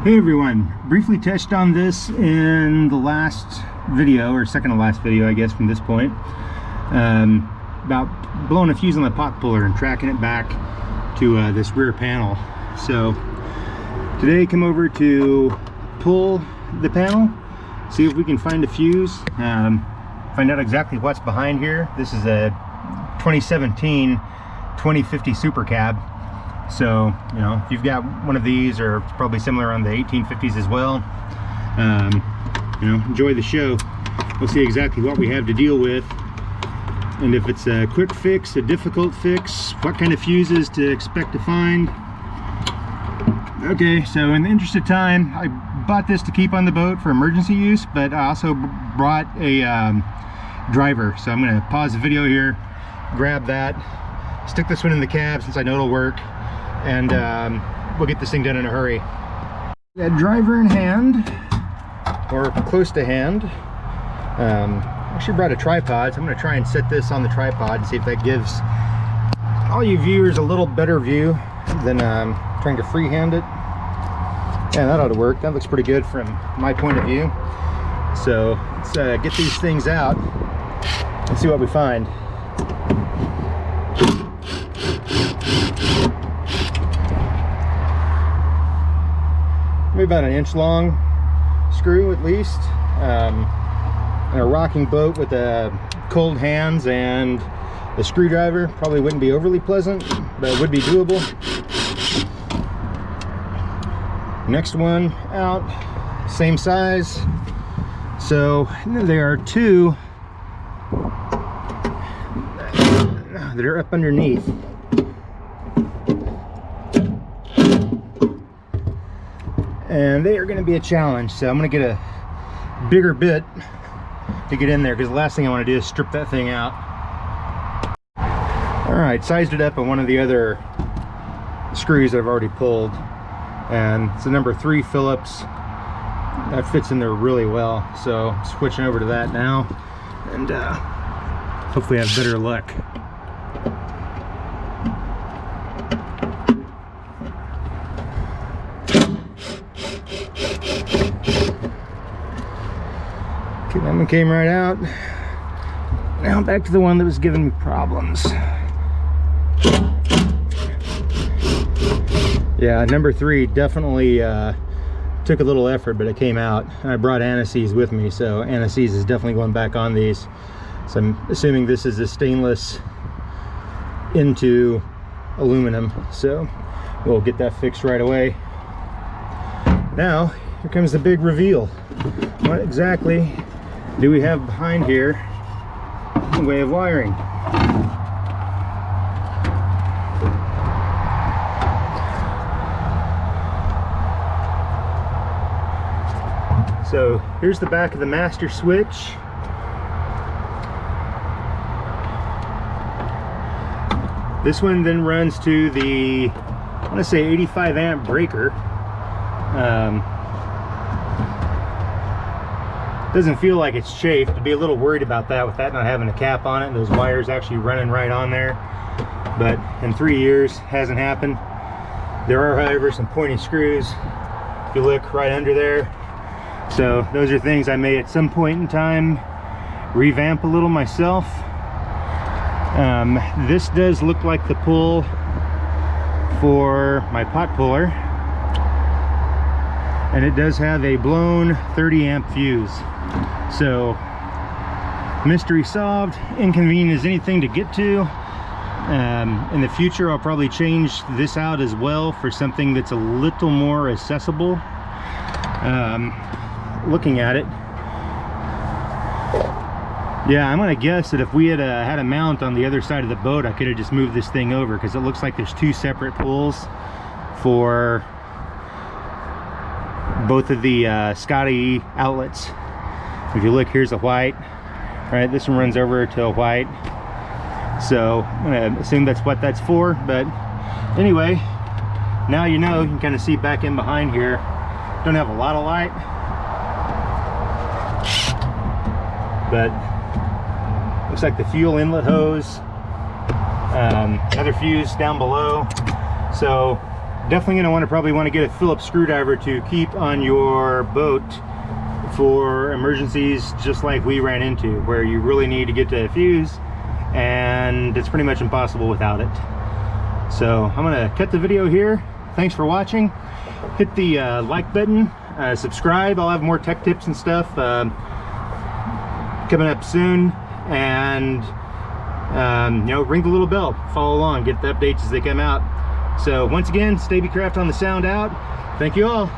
Hey everyone, briefly touched on this in the last video, or second to last video I guess from this point, about blowing a fuse on the pot puller and tracking it back to this rear panel. So today come over to pull the panel, see if we can find a fuse, find out exactly what's behind here. This is a 2017 2050 Supercab. So, you know, if you've got one of these, or probably similar on the 1850s as well, you know, enjoy the show. We'll see exactly what we have to deal with, and if it's a quick fix, a difficult fix, what kind of fuses to expect to find. Okay, so in the interest of time, I bought this to keep on the boat for emergency use, but I also brought a driver. So I'm going to pause the video here, grab that, stick this one in the cab since I know it'll work, and we'll get this thing done in a hurry. That driver in hand, or close to hand. Actually brought a tripod, so I'm going to try and set this on the tripod and see if that gives all you viewers a little better view than trying to freehand it. Yeah, that ought to work. That looks pretty good from my point of view. So let's get these things out and see what we find. Maybe about an inch long screw at least. In a rocking boat with cold hands and the screwdriver probably wouldn't be overly pleasant, but it would be doable. Next one out, same size. So there are two that are up underneath. And they are going to be a challenge, so I'm going to get a bigger bit to get in there, because the last thing I want to do is strip that thing out. Alright, sized it up on one of the other screws that I've already pulled, and it's a number 3 Phillips. That fits in there really well, so I'm switching over to that now, and hopefully have better luck. Okay, that one came right out. Now back to the one that was giving me problems. Yeah, number 3 definitely took a little effort, but it came out. I brought anti-seize with me, so anti-seize is definitely going back on these. So I'm assuming this is a stainless into aluminum, so we'll get that fixed right away. Now, here comes the big reveal. What exactly do we have behind here in the way of wiring? So here's the back of the master switch. This one then runs to the, I want to say 85 amp breaker. Doesn't feel like it's chafed. I'd be a little worried about that with that not having a cap on it and those wires actually running right on there. But in 3 years, hasn't happened. There are, however, some pointy screws, if you look right under there. So those are things I may at some point in time revamp a little myself. This does look like the pull for my pot puller, and it does have a blown 30 amp fuse. So mystery solved. Inconvenient as anything to get to. In the future I'll probably change this out as well for something that's a little more accessible. Looking at it, yeah, I'm gonna guess that if we had had a mount on the other side of the boat, I could have just moved this thing over, because it looks like there's 2 separate pulls for both of the Scotty outlets. If you look, here's a white, right? This one runs over to a white, so I'm gonna assume that's what that's for. But anyway, now you know. You can kind of see back in behind here. Don't have a lot of light, but looks like the fuel inlet hose, another fuse down below. So Definitely going to probably want to get a Phillips screwdriver to keep on your boat for emergencies just like we ran into, where you really need to get to a fuse and it's pretty much impossible without it. So I'm going to cut the video here. Thanks for watching. Hit the like button, subscribe. I'll have more tech tips and stuff coming up soon, and you know, ring the little bell, follow along, get the updates as they come out. So once again, Stabicraft on the Sound out. Thank you all.